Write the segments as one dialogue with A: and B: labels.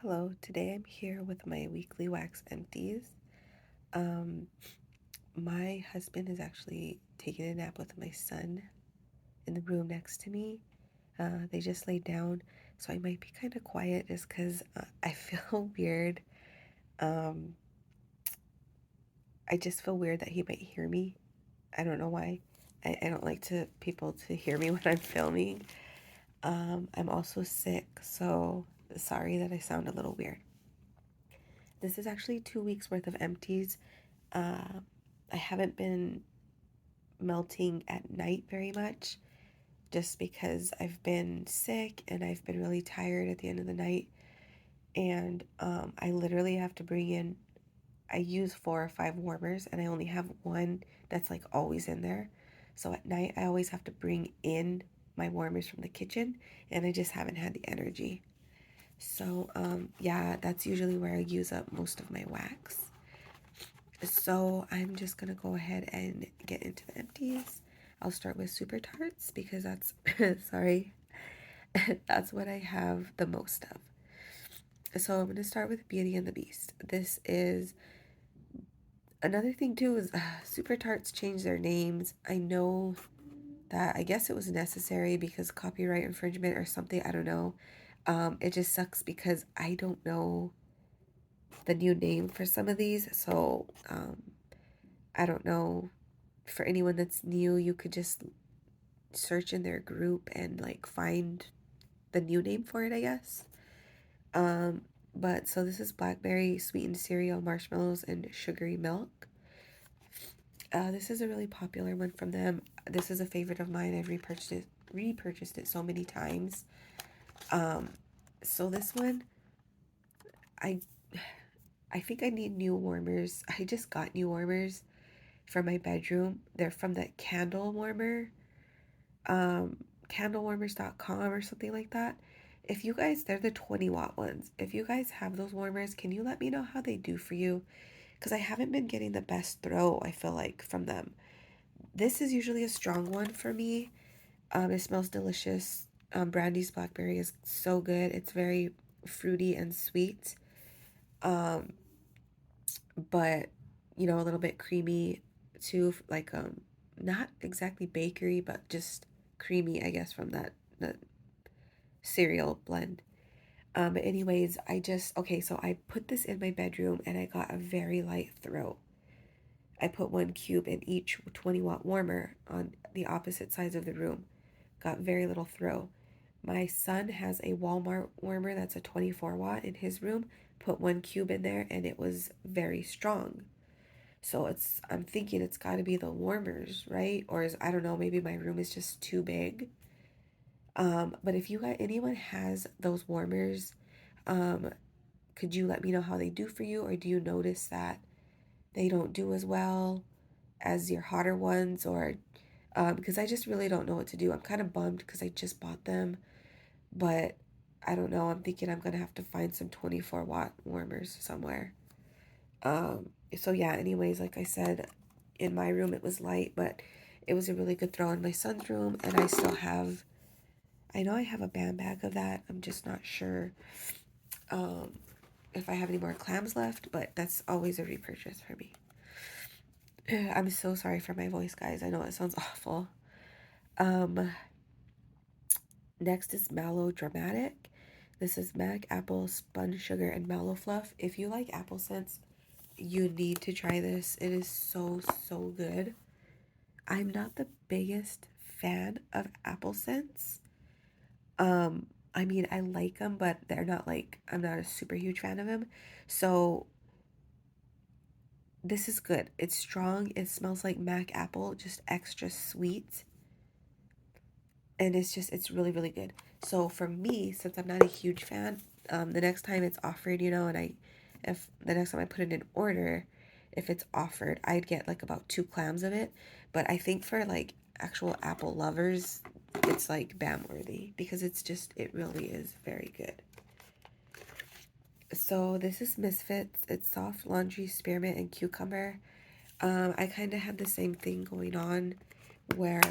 A: Hello, today I'm here with my weekly wax empties. Um, my husband is actually taking a nap with my son in the room next to me. They just laid down, so I might be kind of quiet just because I feel weird. Um, I just feel weird that he might hear me. I don't know why. I don't like to people to hear me when I'm filming. I'm also sick, so sorry that I sound a little weird. This is actually 2 weeks worth of empties. Uh, I haven't been melting at night very much just because I've been sick and I've been really tired at the end of the night. And I literally have to bring in, I use 4 or 5 warmers and I only have one that's like always in there. So at night, I always have to bring in my warmers from the kitchen and I just haven't had the energy. So, yeah, that's usually where I use up most of my wax. So I'm just gonna go ahead and get into the empties. I'll start with super tarts because that's sorry, that's what I have the most of. So I'm gonna start with Beauty and the Beast. This is another thing too is super tarts changed their names. I know that I guess it was necessary because copyright infringement or something. I don't know. It just sucks because I don't know the new name for some of these. So I don't know. For anyone that's new, you could just search in their group and like find the new name for it, I guess. Um, but so this is blackberry sweetened cereal, marshmallows, and sugary milk. This is a really popular one from them. This is a favorite of mine. I've repurchased it so many times. Um, so this one, I I think I need new warmers. I just got new warmers for my bedroom. They're from the candle warmer um, candlewarmers.com or something like that. If you guys, they're the 20-watt ones. If you guys have those warmers, can you let me know how they do for you? Because I haven't been getting the best throw, I feel like, from them. This is usually a strong one for me. It smells delicious. Brandy's blackberry is so good. It's very fruity and sweet. Um, but, a little bit creamy too. Like, not exactly bakery, but just creamy, I guess, from that cereal blend. But anyways, okay, so I put this in my bedroom and I got a very light throw. I put 1 cube in each 20-watt warmer on the opposite sides of the room. Got very little throw. My son has a Walmart warmer that's a 24-watt in his room. Put 1 cube in there and it was very strong. So I'm thinking it's got to be the warmers, right? Or I don't know, maybe my room is just too big. But if you got anyone has those warmers, um, could you let me know how they do for you, or do you notice that they don't do as well as your hotter ones, or because I just really don't know what to do. I'm kind of bummed because I just bought them, but I don't know. I'm thinking I'm gonna have to find some 24-watt warmers somewhere. So yeah. Anyways, like I said, in my room it was light, but it was a really good throw in my son's room, and I still have. I know I have a band bag of that. I'm just not sure um, if I have any more clams left, but that's always a repurchase for me. I'm so sorry for my voice, guys. I know it sounds awful. Um, Next is Mellow Dramatic. This is Mac, apple, spun sugar, and mallow fluff. If you like apple scents, you need to try this. It is so, so good. I'm not the biggest fan of apple scents. I mean, I like them, but they're not like, I'm not a super huge fan of them. So this is good. It's strong. It smells like Mac apple, just extra sweet. And it's really, really good. So for me, since I'm not a huge fan, the next time it's offered, if the next time I put in an order, if it's offered, I'd get like about 2 clams of it. But I think for like actual apple lovers, it's like bam worthy because it really is very good. So this is Misfits. It's soft laundry, spearmint, and cucumber. I kind of had the same thing going on where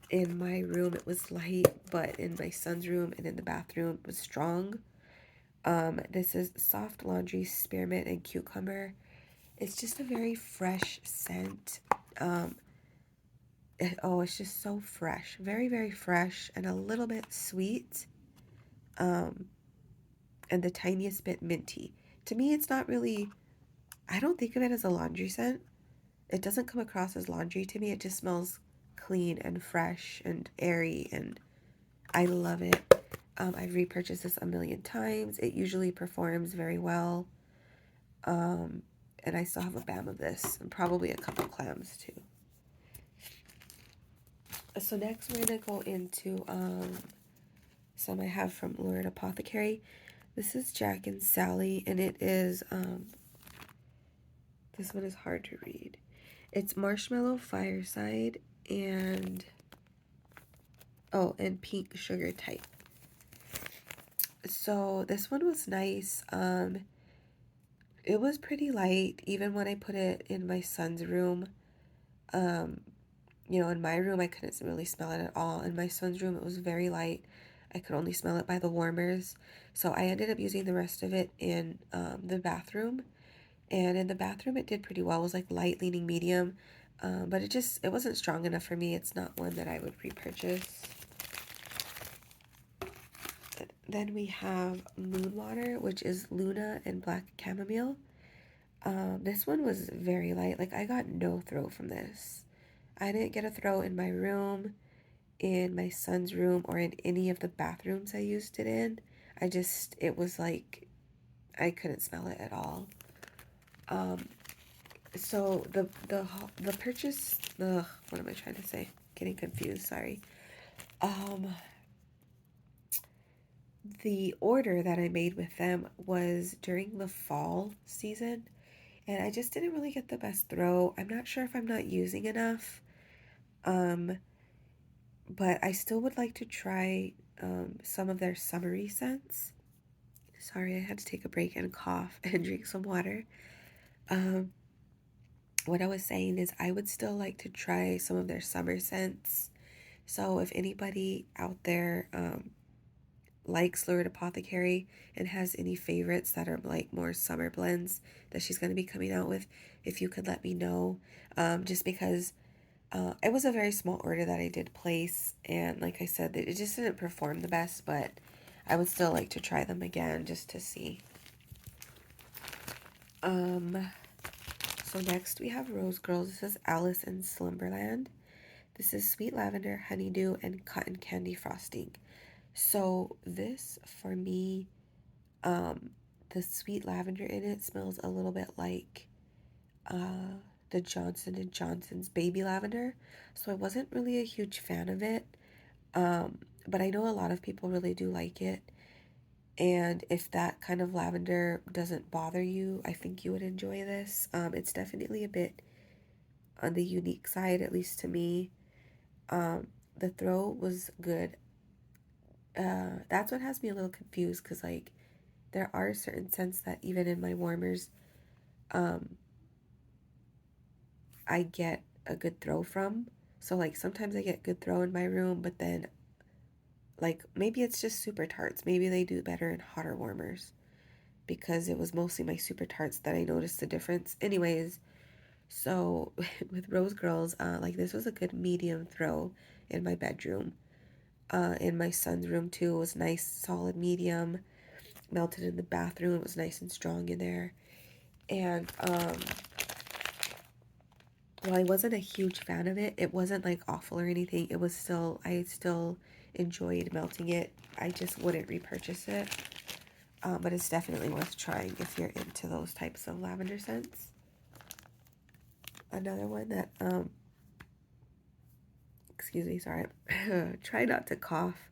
A: in my room it was light, but in my son's room and in the bathroom it was strong. This is Soft Laundry Spearmint and Cucumber. It's just a very fresh scent. Um, it's just so fresh. Very, very fresh and a little bit sweet. Um, and the tiniest bit minty. To me, it's not really, I don't think of it as a laundry scent. It doesn't come across as laundry to me. It just smells clean and fresh and airy, and I love it. I've repurchased this a million times. It usually performs very well. Um, and I still have a bam of this and probably a couple clams too. So next we're going to go into some I have from Lord Apothecary. This is Jack and Sally, and it is, this one is hard to read. It's Marshmallow Fireside and, and Pink Sugar Type. So this one was nice. It was pretty light, even when I put it in my son's room. In my room, I couldn't really smell it at all. In my son's room, it was very light. I could only smell it by the warmers. So I ended up using the rest of it in the bathroom. And in the bathroom, it did pretty well. It was like light, leaning medium. But it wasn't strong enough for me. It's not one that I would repurchase. Then we have Moon Water, which is Luna and Black Chamomile. This one was very light. Like, I got no throw from this. I didn't get a throw in my room, in my son's room, or in any of the bathrooms I used it in. It was like, I couldn't smell it at all. So the purchase, what am I trying to say? Getting confused, sorry. The order that I made with them was during the fall season, and I just didn't really get the best throw. I'm not sure if I'm not using enough, but I still would like to try some of their summery scents. Sorry, I had to take a break and cough and drink some water. What I was saying is I would still like to try some of their summer scents. So if anybody out there likes Lurid Apothecary and has any favorites that are like more summer blends that she's going to be coming out with, if you could let me know, just because it was a very small order that I did place, and like I said, it just didn't perform the best, but I would still like to try them again just to see. So next we have Rose Girls. This is Alice in Slumberland. This is Sweet Lavender, Honeydew, and Cotton Candy Frosting. So this, for me, the Sweet Lavender in it smells a little bit like the Johnson & Johnson's Baby Lavender. So I wasn't really a huge fan of it, but I know a lot of people really do like it. And if that kind of lavender doesn't bother you, I think you would enjoy this. It's definitely a bit on the unique side, at least to me. The throw was good. That's what has me a little confused, because like there are certain scents that even in my warmers, I get a good throw from. So like sometimes I get good throw in my room, but then like maybe it's just super tarts. Maybe they do better in hotter warmers, because it was mostly my super tarts that I noticed the difference. Anyways, so with Rose Girls, like this was a good medium throw in my bedroom. In my son's room too, it was nice, solid medium. Melted in the bathroom, it was nice and strong in there. And while I wasn't a huge fan of it, it wasn't like awful or anything. I still enjoyed melting it. I just wouldn't repurchase it. But it's definitely worth trying if you're into those types of lavender scents. Another one that, excuse me, sorry. Try not to cough.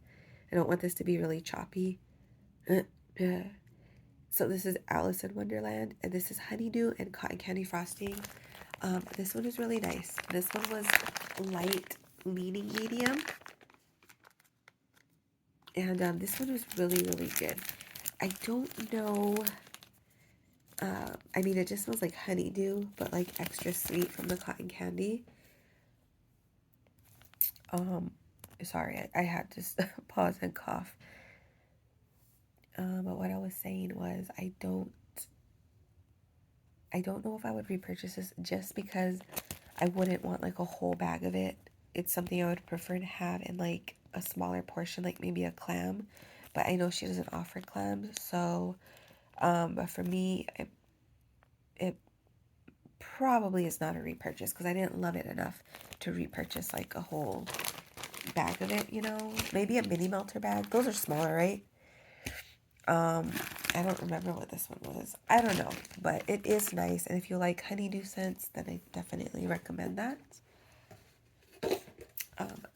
A: I don't want this to be really choppy. So this is Alice in Wonderland, and this is Honeydew and Cotton Candy Frosting. This one is really nice. This one was light, leaning medium. And this one was really, really good. I don't know. I mean, it just smells like honeydew, but like extra sweet from the cotton candy. Sorry, I had to pause and cough. But what I was saying was I don't know if I would repurchase this just because I wouldn't want like a whole bag of it. It's something I would prefer to have in like a smaller portion, like maybe a clam. But I know she doesn't offer clams, so but for me, it probably is not a repurchase because I didn't love it enough to repurchase like a whole bag of it, you know? Maybe a mini melter bag. Those are smaller, right? I don't remember what this one was. I don't know, but it is nice. And if you like honeydew scents, then I definitely recommend that.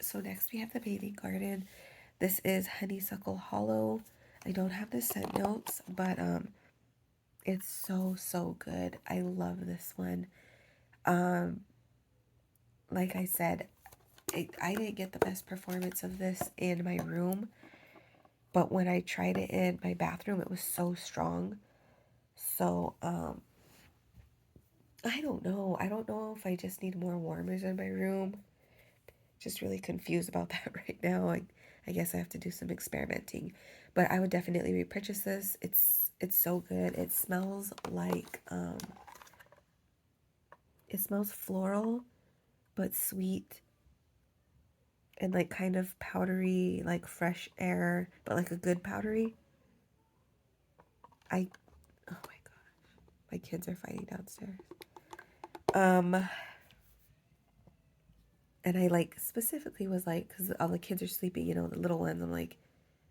A: So next we have the bathing garden. This is honeysuckle hollow. I don't have the scent notes, but it's so good. I love this one. Like I said, I didn't get the best performance of this in my room, but when I tried it in my bathroom, it was so strong. So I don't know. I don't know if I just need more warmers in my room. Just really confused about that right now. I guess I have to do some experimenting. But I would definitely repurchase this. It's so good. It smells floral but sweet and like kind of powdery, like fresh air, but like a good powdery. I oh my gosh. My kids are fighting downstairs. Um and I like specifically was like, because all the kids are sleeping, you know, the little ones. I'm like,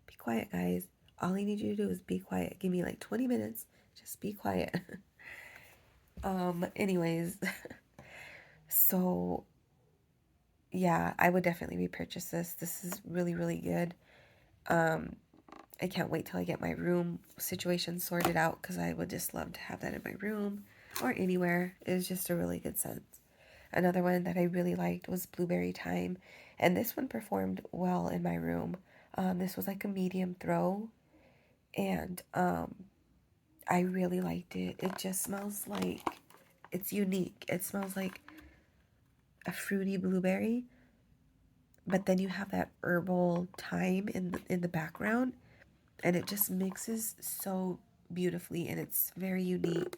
A: be quiet, guys. All I need you to do is be quiet. Give me like 20 minutes. Just be quiet. Anyways, so yeah, I would definitely repurchase this. This is really good. I can't wait till I get my room situation sorted out because I would just love to have that in my room or anywhere. It was just a really good scent. Another one that I really liked was Blueberry Thyme, and this one performed well in my room. This was like a medium throw, and I really liked it. It just smells like it's unique. It smells like a fruity blueberry, but then you have that herbal thyme in the background, and it just mixes so beautifully, and it's very unique.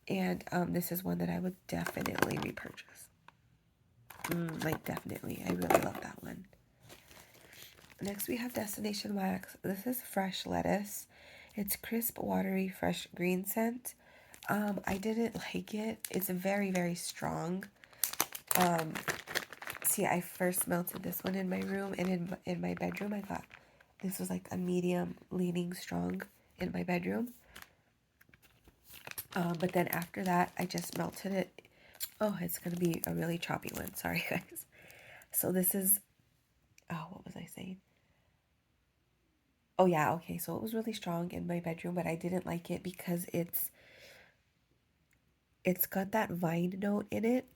A: And this is one that I would definitely repurchase. Like definitely, I really love that one. Next we have Destination Wax. This is fresh lettuce. It's crisp, watery, fresh green scent. I didn't like it. It's very strong. See, I first melted this one in my room, and in my bedroom I got this was like a medium leaning strong in my bedroom. But then after that, I just melted it. Oh, it's gonna be a really choppy one. Sorry, guys. So this is, oh, what was I saying? Oh yeah, okay. So it was really strong in my bedroom, but I didn't like it because it's got that vine note in it.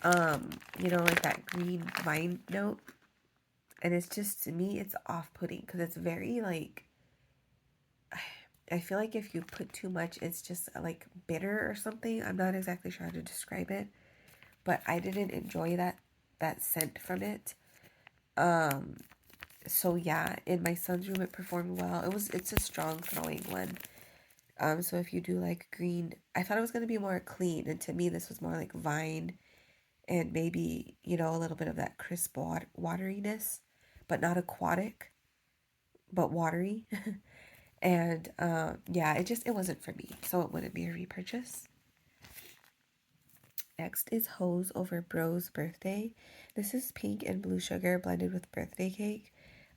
A: You know, like that green vine note. And it's just, to me, it's off-putting because it's very like, I feel like if you put too much, it's just like bitter or something. I'm not exactly sure how to describe it, but I didn't enjoy that scent from it. So yeah, in my son's room it performed well. It's a strong throwing one. So if you do like green, I thought it was gonna be more clean, and to me this was more like vine and maybe, you know, a little bit of that crisp wateriness, but not aquatic, but watery. And yeah, it wasn't for me, so it wouldn't be a repurchase. Next is Hose Over Bro's Birthday. This is pink and blue sugar blended with birthday cake.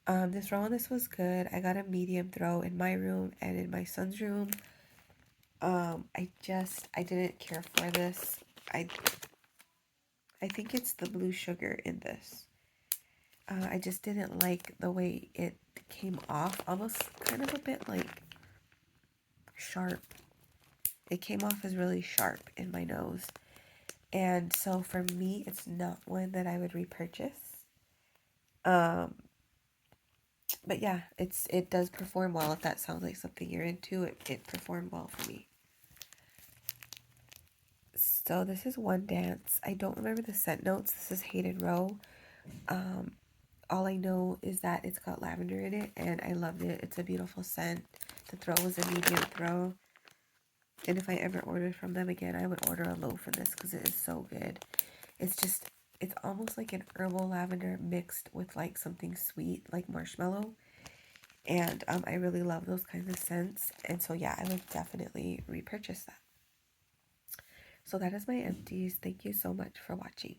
A: This was good. I got a medium throw in my room and in my son's room. I didn't care for this. I think it's the blue sugar in this. I just didn't like the way it came off, almost kind of a bit like sharp. It came off as really sharp in my nose. And so for me, it's not one that I would repurchase. Um, but yeah, it does perform well. If that sounds like something you're into, it performed well for me. So this is One Dance. I don't remember the scent notes. This is Hated Row. All I know is that it's got lavender in it, and I loved it. It's a beautiful scent. The throw was a medium throw. And if I ever ordered from them again, I would order a loaf of this because it is so good. It's almost like an herbal lavender mixed with like something sweet, like marshmallow. And I really love those kinds of scents. And so, yeah, I would definitely repurchase that. So that is my empties. Thank you so much for watching.